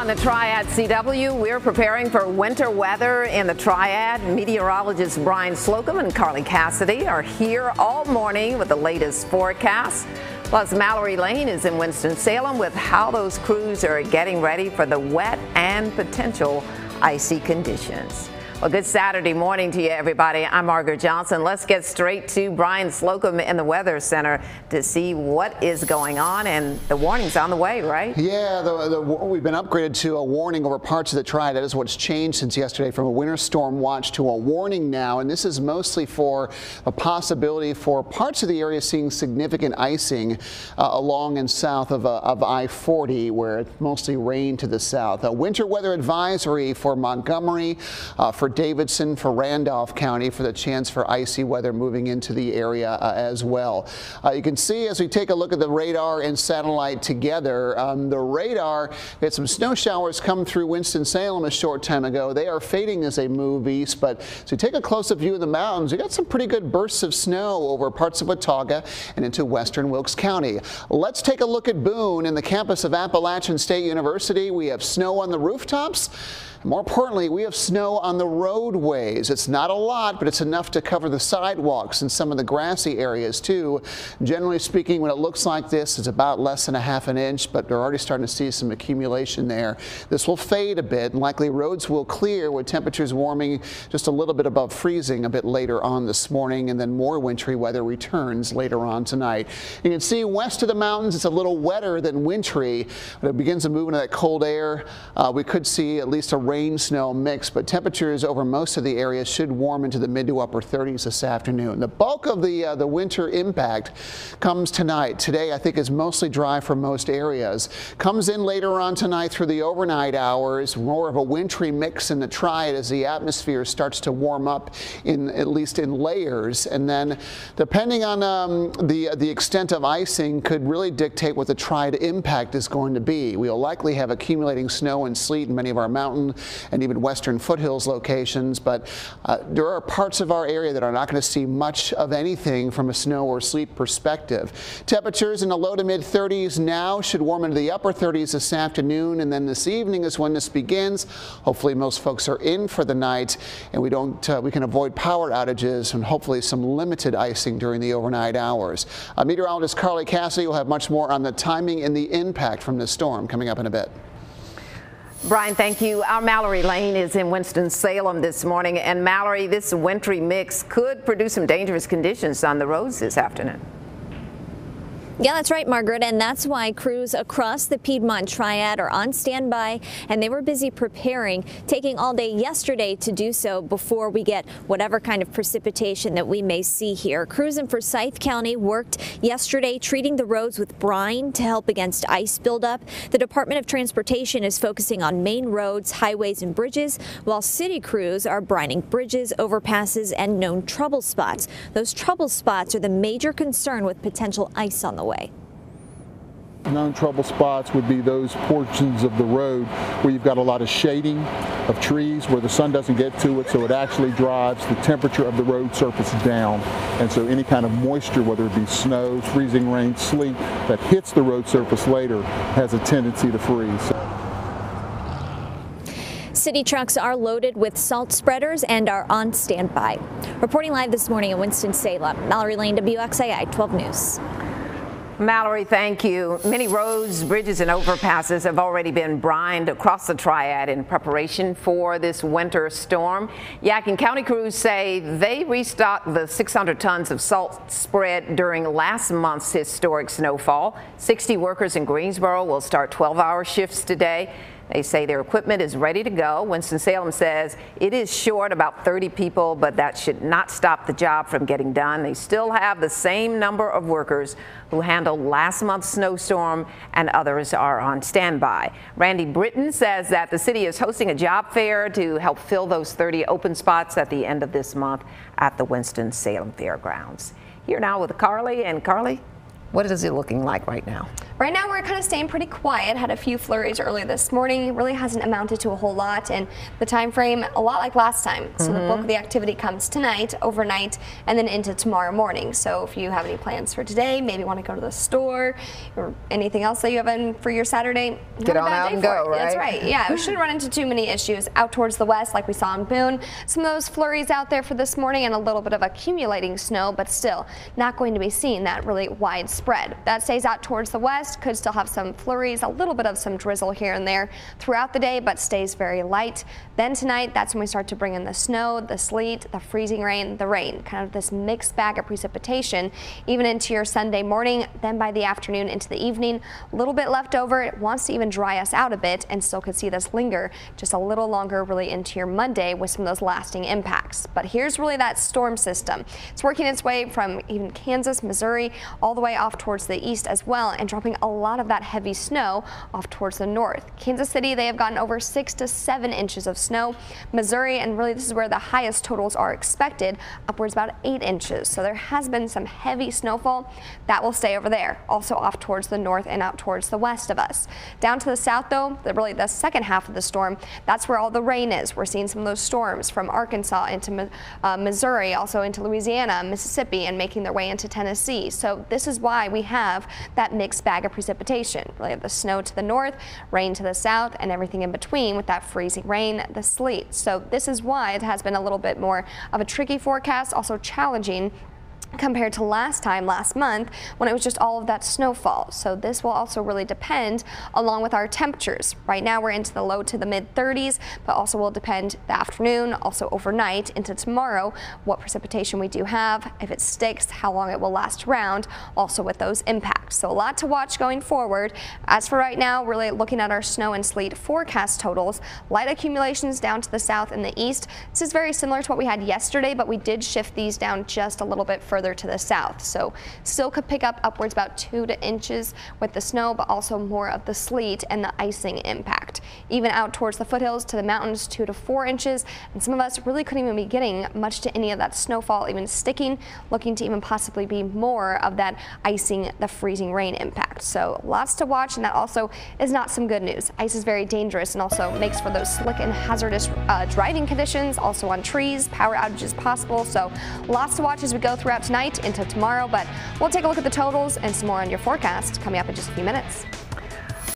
on the Triad CW. We're preparing for winter weather in the Triad. Meteorologists Brian Slocum and Carly Cassidy are here all morning with the latest forecast. Plus, Mallory Lane is in Winston-Salem with how those crews are getting ready for the wet and potential icy conditions. Well, good Saturday morning to you, everybody. I'm Margaret Johnson. Let's get straight to Brian Slocum in the Weather Center to see what is going on, and the warning's on the way, right? Yeah, we've been upgraded to a warning over parts of the Triad. That is what's changed since yesterday, from a winter storm watch to a warning now, and this is mostly for a possibility for parts of the area seeing significant icing along and south of I-40, where it's mostly rain to the south. A winter weather advisory for Montgomery, for Davidson, for Randolph County, for the chance for icy weather moving into the area as well. You can see as we take a look at the radar and satellite together, the radar, we had some snow showers come through Winston-Salem a short time ago. They are fading as they move east, but as we take a closer view of the mountains, we got some pretty good bursts of snow over parts of Watauga and into western Wilkes County. Let's take a look at Boone and the campus of Appalachian State University. We have snow on the rooftops. More importantly, we have snow on the roadways. It's not a lot, but it's enough to cover the sidewalks and some of the grassy areas too. Generally speaking, when it looks like this, it's about less than a half an inch, but we're already starting to see some accumulation there. This will fade a bit, and likely roads will clear with temperatures warming just a little bit above freezing a bit later on this morning, and then more wintry weather returns later on tonight. You can see west of the mountains, it's a little wetter than wintry, but it begins to move into that cold air. We could see at least a rain snow mix, but temperatures over most of the area should warm into the mid to upper 30s this afternoon. The bulk of the winter impact comes tonight. Today, I think, is mostly dry for most areas. Comes in later on tonight through the overnight hours. More of a wintry mix in the Triad as the atmosphere starts to warm up, at least in layers, and then depending on the extent of icing could really dictate what the Triad impact is going to be. We'll likely have accumulating snow and sleet in many of our mountain and even western foothills locations, but there are parts of our area that are not going to see much of anything from a snow or sleet perspective. Temperatures in the low to mid 30s now, should warm into the upper 30s this afternoon, and then this evening is when this begins. Hopefully most folks are in for the night, and we can avoid power outages and hopefully some limited icing during the overnight hours. Meteorologist Carly Cassidy will have much more on the timing and the impact from this storm coming up in a bit. Brian, thank you. Our Mallory Lane is in Winston-Salem this morning. And Mallory, this wintry mix could produce some dangerous conditions on the roads this afternoon. Yeah, that's right, Margaret, and that's why crews across the Piedmont Triad are on standby, and they were busy preparing, taking all day yesterday to do so before we get whatever kind of precipitation that we may see here. Crews in Forsyth County worked yesterday treating the roads with brine to help against ice buildup. The Department of Transportation is focusing on main roads, highways, and bridges, while city crews are brining bridges, overpasses, and known trouble spots. Those trouble spots are the major concern with potential ice on the way. Known trouble spots would be those portions of the road where you've got a lot of shading of trees where the sun doesn't get to it, so it actually drives the temperature of the road surface down. And so any kind of moisture, whether it be snow, freezing rain, sleet, that hits the road surface later has a tendency to freeze. City trucks are loaded with salt spreaders and are on standby. Reporting live this morning in Winston-Salem, Mallory Lane, WXAI 12 News. Mallory, thank you. Many roads, bridges, and overpasses have already been brined across the Triad in preparation for this winter storm. Yadkin County crews say they restocked the 600 tons of salt spread during last month's historic snowfall. 60 workers in Greensboro will start 12-hour shifts today. They say their equipment is ready to go. Winston-Salem says it is short about 30 people, but that should not stop the job from getting done. They still have the same number of workers who handled last month's snowstorm, and others are on standby. Randy Britton says that the city is hosting a job fair to help fill those 30 open spots at the end of this month at the Winston-Salem Fairgrounds. Here now with Carly. And Carly? What is it looking like right now? Right now we're kind of staying pretty quiet. Had a few flurries early this morning. It really hasn't amounted to a whole lot, and the time frame a lot like last time. So the bulk of the activity comes tonight, overnight, and then into tomorrow morning. So if you have any plans for today, maybe want to go to the store or anything else that you have in for your Saturday, get on out and go, right? That's right. Yeah, we shouldn't run into too many issues out towards the west like we saw in Boone. Some of those flurries out there for this morning and a little bit of accumulating snow, but still not going to be seeing that really widespread. That stays out towards the west, could still have some flurries, a little bit of some drizzle here and there throughout the day, but stays very light. Then tonight, that's when we start to bring in the snow, the sleet, the freezing rain, the rain, kind of this mixed bag of precipitation, even into your Sunday morning. Then by the afternoon into the evening, a little bit left over. It wants to even dry us out a bit, and still could see this linger just a little longer really into your Monday with some of those lasting impacts. But here's really that storm system. It's working its way from even Kansas, Missouri, all the way off towards the east as well, and dropping a lot of that heavy snow off towards the north. Kansas City, they have gotten over 6 to 7 inches of snow. Missouri, and really this is where the highest totals are expected, upwards about 8 inches. So there has been some heavy snowfall that will stay over there, also off towards the north and out towards the west of us. Down to the south though, really the second half of the storm, that's where all the rain is. We're seeing some of those storms from Arkansas into Missouri, also into Louisiana, Mississippi, and making their way into Tennessee. So this is why we have that mixed bag of precipitation. Really have the snow to the north, rain to the south, and everything in between with that freezing rain, the sleet. So this is why it has been a little bit more of a tricky forecast, also challenging compared to last month, when it was just all of that snowfall. So this will also really depend along with our temperatures. Right now we're into the low to the mid 30s, but also will depend the afternoon, also overnight into tomorrow, what precipitation we do have, if it sticks, how long it will last around, also with those impacts. So a lot to watch going forward. As for right now, really looking at our snow and sleet forecast totals, light accumulations down to the south and the east. This is very similar to what we had yesterday, but we did shift these down just a little bit further to the south. So still could pick up upwards about 2 inches with the snow, but also more of the sleet and the icing impact. Even out towards the foothills to the mountains, 2 to 4 inches. And some of us really couldn't even be getting much to any of that snowfall, even sticking, looking to even possibly be more of that icing, the freezing rain impact. So lots to watch, and that also is not some good news. Ice is very dangerous and also makes for those slick and hazardous driving conditions, also on trees, power outages possible. So lots to watch as we go throughout tonight into tomorrow, but we'll take a look at the totals and some more on your forecast coming up in just a few minutes.